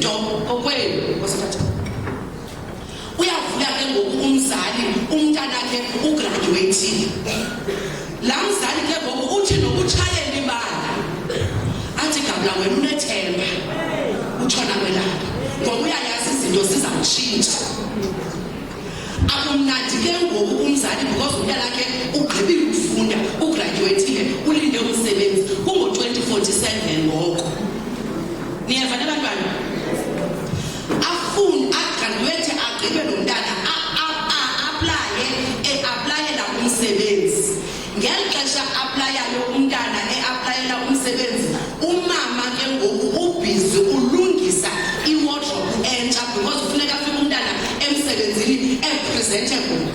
into okwenu osithatha uyavuya ke ngoku umzali umntana ke ugraduate la mzali ke ngoku uthi nokutshayela ibala athi gabula wena unethemba utshona kwelapha ngoba uyayazi izinto zizawutshintsha akumnandi ke ngoku umzali because umntana lakhe ugqibile ukufunda ugraduate ulinde umsebenzi kungo-2047 ngoko niyavana abantwana agraduate agqibe lo mntana applyela umsebenzi ngeli xesha applyayo umntana applyela umsebenzi umama ke ngoku ubhizi ulungisa iwardrobe entsha because kufuneka afike umntana emsebenzini presentable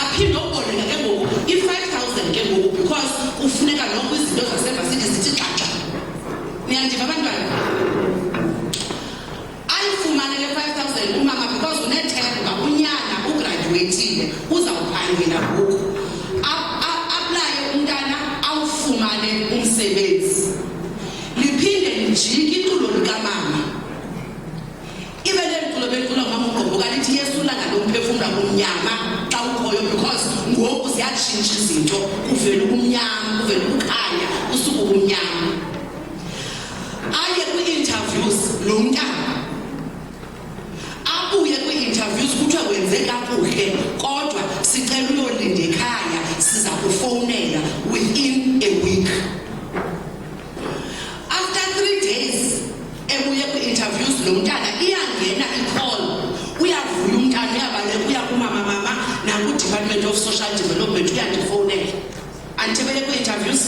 aphinde uboleka ke ngoku i-5,000 ke ngoku because kufuneka noko izinto zasevasithi zithi xaxa niyandiva abantwana ayifumane le 5,000 umama because unethemba unyana ugraduatile uzawuphangela ngoku applye umntana awufumane umsebenzi liphinde lijike iculo likamama ibe lemculo beculo mama ugqobuka lithi yesula ngalomphefumla kumnyama xa ukhoyo because ngoku ziyatshintsha izinto kuvela kumnyama kuvela ukukhanya usuku kumnyama aye kwi-interviews lo mntana abuye kwi-interviews kuthiwa wenze kakuhle kodwa sicela uyolinda ekhaya siza kufowunela within a week after 3 days ebuye kwi-interviews lo mntana iyangena i-call uyavuya umntana uyabaleka uya kumama mama naku-Department of Social Development uyandifowunela andithebele kwi-interviews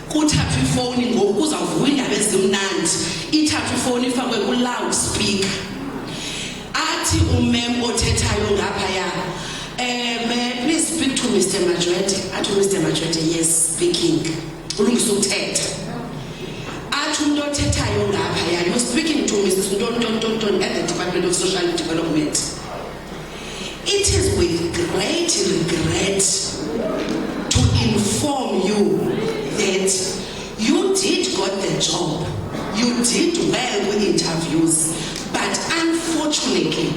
kuthathwa ifowuni ngoku kuzawuvuka iindaba ezimnandi ithathwa ifowuni ifakwe ku-loud speaker athi umem othethayo ngaphaya may I please speak to Mr. Majwete athi Mr. Majwete yes speaking ulungisa ukuthetha athi umuntu othethayo ngaphaya you're speaking to Mrs. Ntontontonton at the Department of Social Development. It is with great regret to inform you that you did got the job, you did well with interviews, but unfortunately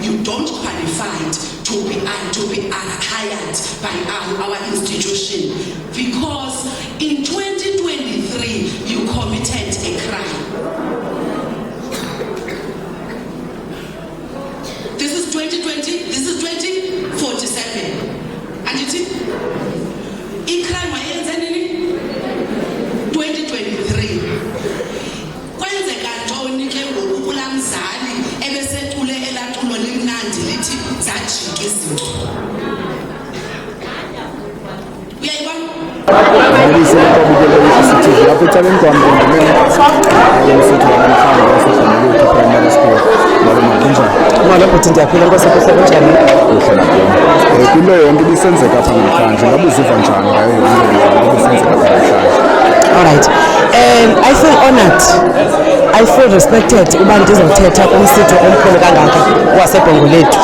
you don't qualify to be hired by our institution because in 2023 you committed a crime. This is 2020, this is 2047. And you see, in crime wayenza nini? 2023. Kwenzeka ntoni ke ngoku kula mzali ebesetule elatulo limnandi lithi zajika izinto. Uyayibona? Alright. I feel honored. I feel respected uba ndizothetha kumsitho omkhulu kangaka waseBhongolwethu.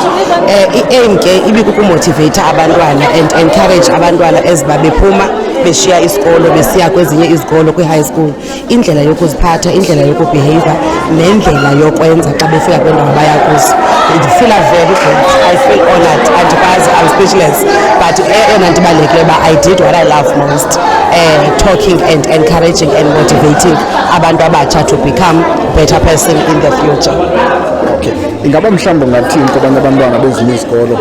I-aim ke ibikukumotivate abantwana and encourage abantwana eziba bephuma beshiya isikolo besiya kwezinye izikolo kwi-high school indlela yokuziphatha, indlela yokubehave nendlela yokwenza xa befika kwendawo baya kuzo. I feel very good. I feel honored. Andikwazi, I'm speechless. But eyona nto ibalulekileyo uba I did what I love most, talking and encouraging and motivating abantu abatsha to become better person in the future. Okay. Ingaba mhlawumbe ngathini abantu abantwana bezinye izikolo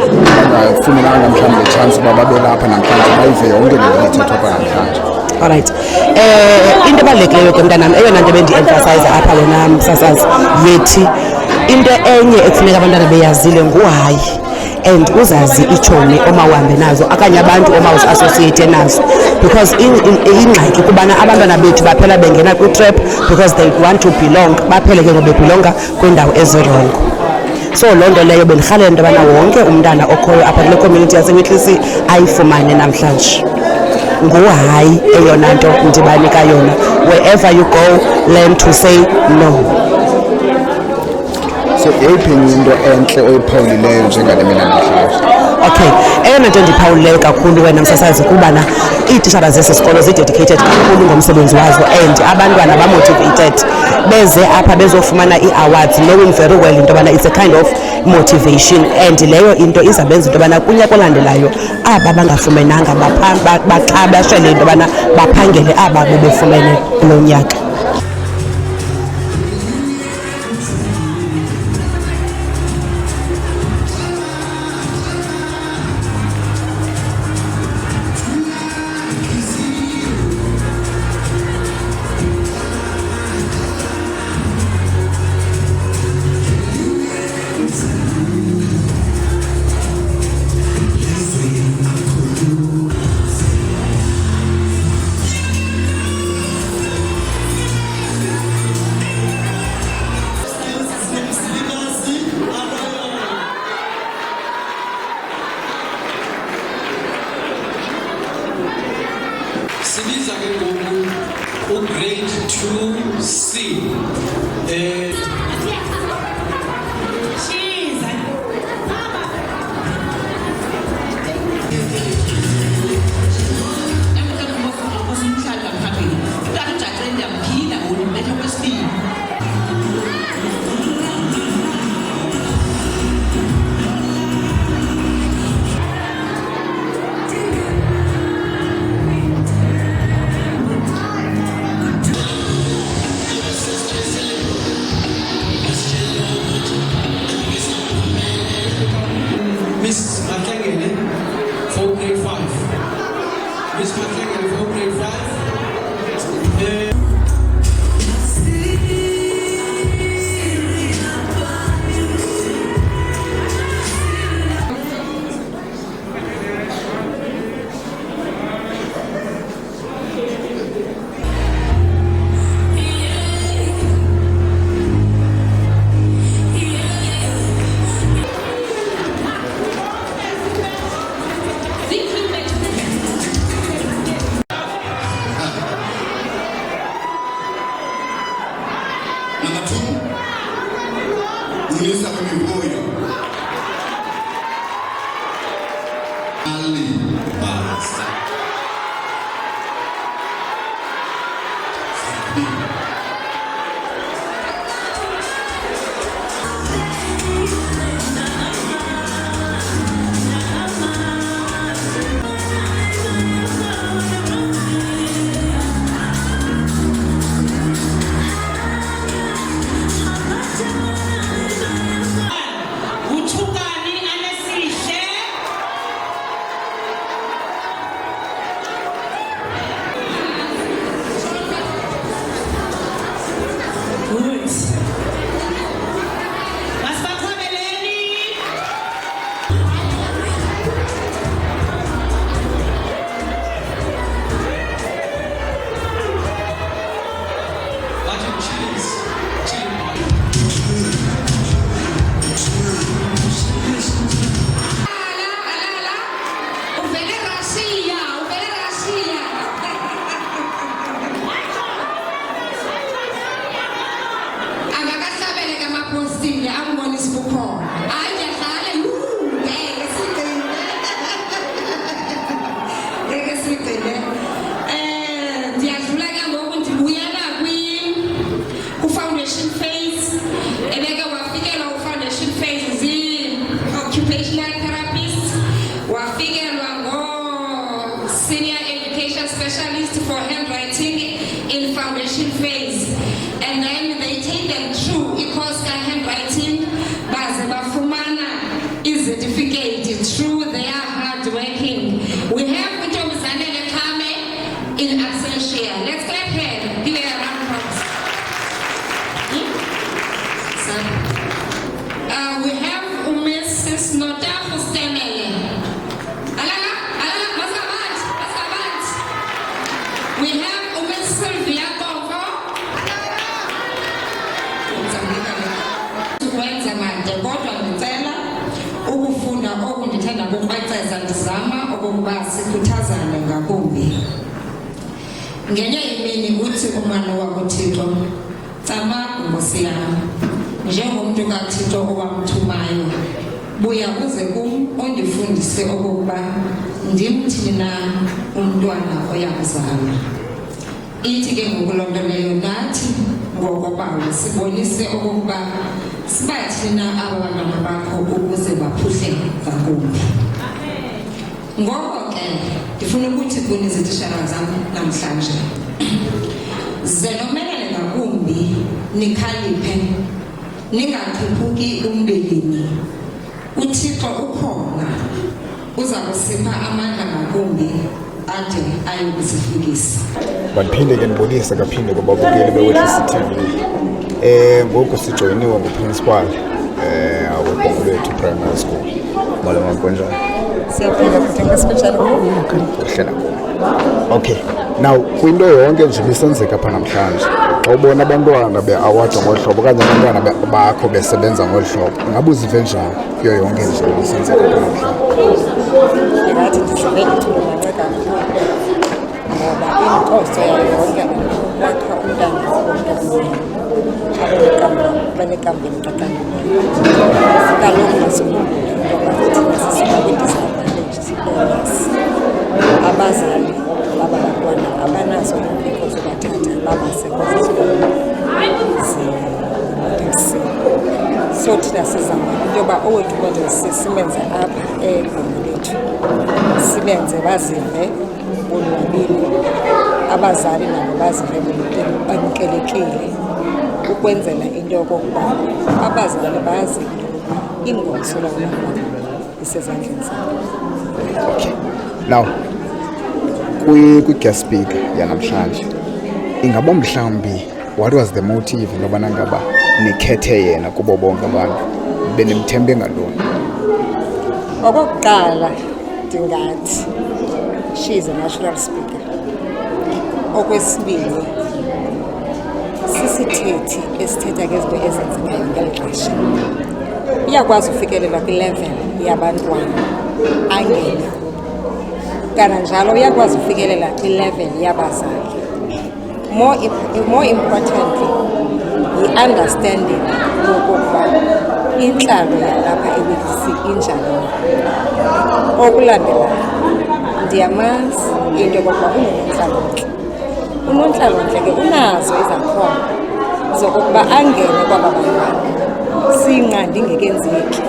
bangafumenanga mhlawumbe chance uba babe lapha namhlanje bayive yonke le nto ithethwa apha namhlanje? Alright. Into ebalulekileyo ke mntanam, eyona nto bendi-emphasize apha wena msasazi yethi into enye ekufuneka abantwana beyazile nguhayi and uzazi itshomi omawuhambe nazo okanye abantu omawuzi-associate nazo because ingxaki kubana abantwana bethu baphela bengena kwi-trap because they want to belong, baphele ke ngobebelonga kwiindawo ezirongo. So loo nto leyo bendirhalela into yobana wonke umntana okhoyo apha kule community yaseWhittlesea ayifumane namhlanje. Nguhayi eyona nto ndibanika yona. Wherever you go, learn to say no. So yeyiphi into entle oyiphawulileyo njengale mina namhlanje? Okay, eyona nto ndiphawulileyo kakhulu wena msasazi kubana iitishara zesi sikolo zi-dedicated kakhulu ngomsebenzi wazo and abantwana ba-motivated beze apha bezofumana ii-awards knowing very well into yobana it's a kind of motivation and leyo into izabenza into yobana kunyaka olandelayo aba bangafumenanga baxhabashele into yobana baphangele aba bebefumene kulo nyaka. Sibiza ke ngoku grade 2C. Miss Kwanele for grade 5. Miss Kwanele for grade 5. Number 2, unisa kamivoyo. Ali Basa. Senior education specialist for handwriting in foundation phase, and then they take them through ikoska handwriting baze bafumana certificate through their hard working. We have Utomzanele Kame in absentia. Let's clap her. Give her a round of applause. We have Mrs. Notafu Stemele. We have Mrs. Sylvia Koko. Tukwenza manje kodwa ngicela ukufunda okundithanda kukwaceza ndizama okokuba sikhuthazane ngakumbi. Ngenye imini uthi umano wakuThixo, "Tsama Nkosi yami." njengomuntu kaThixo owamthumayo buya uze kum undifundise okokuba ndimthini na umntwana oyakuzalwa. Ithi ke ngoku loo nto leyo nathi ngokobawo sibonise okokuba sibathini na aba bantwana bakho ukuze baphuhle ngakumbi. Ngoko ke ndifuna ukuthi kuni zitishara zam namhlanje ze nomelele ngakumbi nikhaliphe ningakhuphuki umbeleni. uThixo ukhona uza kusipha amandla ngakumbi ade ayokusifikisa. Bandiphinde ke ndibonise kaphinde kubabukeli beWhittlesea TV. Ngoku sijoyiniwe nguprincipal weBhongolwethu Primary School. Malama konjani? Siyaphila kudinga special Kuhle. Okay. Now kwinto yonke nje bisenzeka pha namhlanje. Xa ubona abantwana beawardwa ngolhlobo okanye abantwana bakho besebenza ngolhlobo, ngabe uzive njani kuyo yonke nje bisenzeka pha namhlanje? Ngathi ndisive ithuba kakhulu ngoba inkosi yonke wakha umntana banekambi emqaqangileyo. Kaloku nasikhumbule ngoba thina sisuka kwi-disadvantage sibonis. Abazali laba bantwana abanazo iimpiko zobathatha babase kwezikolo. So thina sizama into yoba owethu kodwa simenze apha eBhongolwethu, sibenze bazive bonwabile, abazali nabo bazive bamkelekile, ukwenzela into yokokuba abazali bazi into yokuba ingomso labantwana isezandleni zabo. Okay. Now kwi-guest speaker yanamhlanje ingaba mhlawumbi what was the motive ngobana ngaba nikhethe yena kubo bonke abantu benimthembe ngalona? Okokuqala ndingathi she is a natural speaker. Okwesibini sisithethi esithetha ngezinto ezenzekayo ngeli xesha. Iyakwazi ufikelela kwi-level yabantwana angena, kananjalo uyakwazi ufikelela kwi-level yabazali. More importantly, yi-understanding yokokuba intlalo yalapha eWhittlesea injani. Okulandelayo ndiyamazi into yokokuba unonontlalontle. Unontlalontle ke unazo izakhono zokokuba angene kwaba bantwana siyinqandi ingekenzeki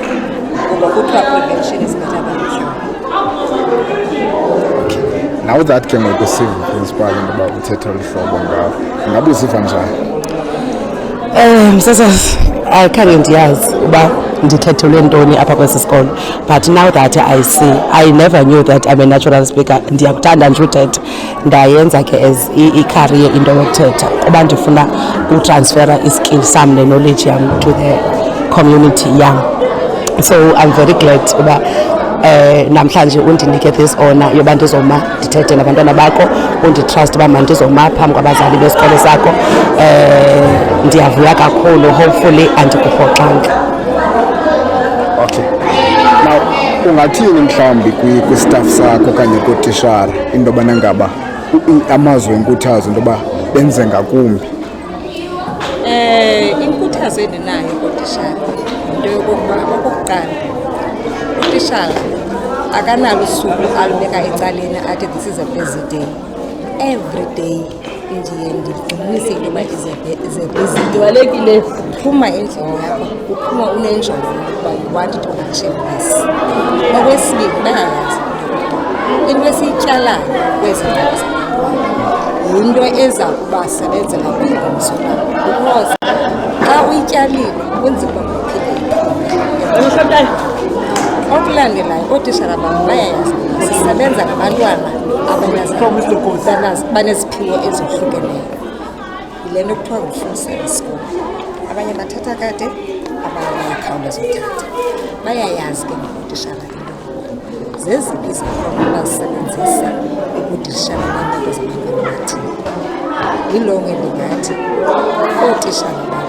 ngoba kuthiwa prevention is better than cure. Now that ke ngoku siva principal ngoba uthetha luhlobo ngawo, ngabe uziva njani? Msasazi ayikhange ndiyazi uba ndikhethelwe ntoni apha kwesi sikolo, but now that I see, I never knew that I'm a natural speaker. Ndiyakuthanda nje uthetha, ndayenza ke as i-career into yokuthetha kuba ndifuna utransfera iskill sam ne-knowledge yam to the community yam. So I'm very glad uba namhlanje undinike this honor yoba ndizoma ndithethe nabantwana bakho, unditrust uba mandizoma phambi kwabazali besikolo sakho. Ndiyavuya kakhulu, hopefully andikuphoxanga. Okay. Now ungathini mhlawumbi kwi-staff sakho okanye kootishara into yobana ngaba amazwi enkuthazo into yoba benze ngakumbi? Inkuthazo endinayo kootishara into yokokuba okokuqala utishara akanalo usuku alubeka ecaleni athi this is a busy day. Every day ndiye ndiqinise into yoba is a busy day. Walekile uphuma endlini yakho uphuma unenjongo yokuba you want to achieve this. Okwesibini bayayazi into esiyityalayo kwezi ndawo zabantwana yinto eza kubasebenzela kwingomso labo, because xa uyityalile kunzima ukuphila. Okulandelayo ootishara bam bayayazi sisebenza nabantwana baneziphiwo ezohlukeneyo. Yile nto kuthiwa ngu-full service school. Abanye bathatha kade, abanye bayakhawuleza uthatha. Bayayazi ke ngootishara into zeziphi izakhono abazisebenzisa ukudilishana neemeko zabantwana bathile. Yiloo nge ndingathi ootishara bam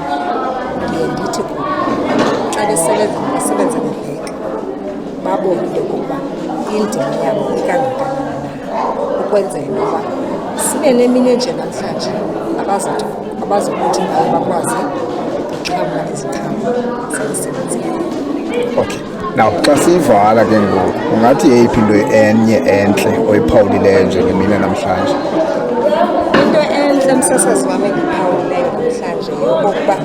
ndiye ndithi xa basebenza bebheka babone into yokokuba indima yabo ikangakanani na, ukwenzela into yoba sibe nemini enje namhlanje abazokuthi nayo bakwazi ukuxhamla iziqhamo zemisebenzi. Okay, now xa siyivala ke ngoku ungathi yeyiphi into enye entle oyiphawulileyo njengemini namhlanje? Into entle umsasazi wam endiphawuleyo namhlanje yokokuba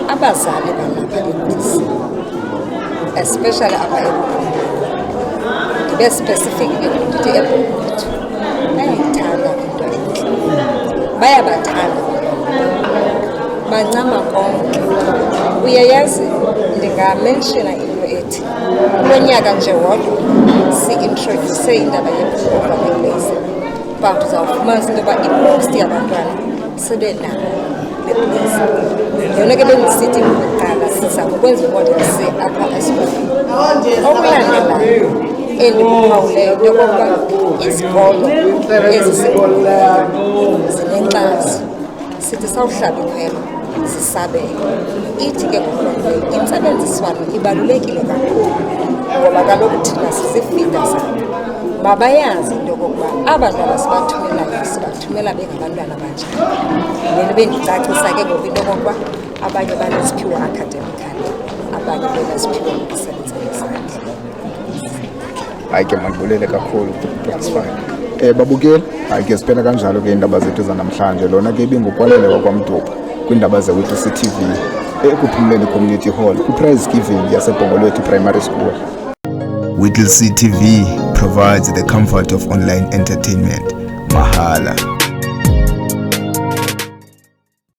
abazali balapha eMduba, especially apha eBhongolwethu, ndibe specific ndithi eBhongolwethu, bayayithanda into entle, bayabathanda, bancama konke. Uyayazi ndingamenshina into ethi kulo nyaka nje wodwa si-introduce indaba ye-Bhongolwethu, but uzawufumanisa into yoba i-most yabantwana sebenalo le place. Yona ke bendisithi kuqala sizama ukwenza imodel apha esikolweni. Okulandelayo endikuphawuleyo into yokokuba izikolo eziseBhongolwethu zinenkxaso, sithi sawuhlaba ikhwelo zisabele. Ithi ke ngoku intsebenziswano ibalulekile kakhulu ngoba kaloku thina sizifida zabo. Mabayazi into yokokuba abantwana sibathumela bengabantwana abanjani. Lena bendicacisa ke ngoku into yokokuba abanye baneziphiwo academically, abanye beneziphiwo ngokusebenza ngezandla. Hayi ke mandibulele kakhulu, that's fine. Babukeli, hayi ke siphela kanjalo ke iindaba zethu zanamhlanje. Lona ke ibingukwanele wakwaMduba kwiindaba ze-Whittlesea TV Ekuphumleni Community Hall kwi-prize giving yaseBhongolwethu Primary School. Whittlesea TV provides the comfort of online entertainment. Mahala.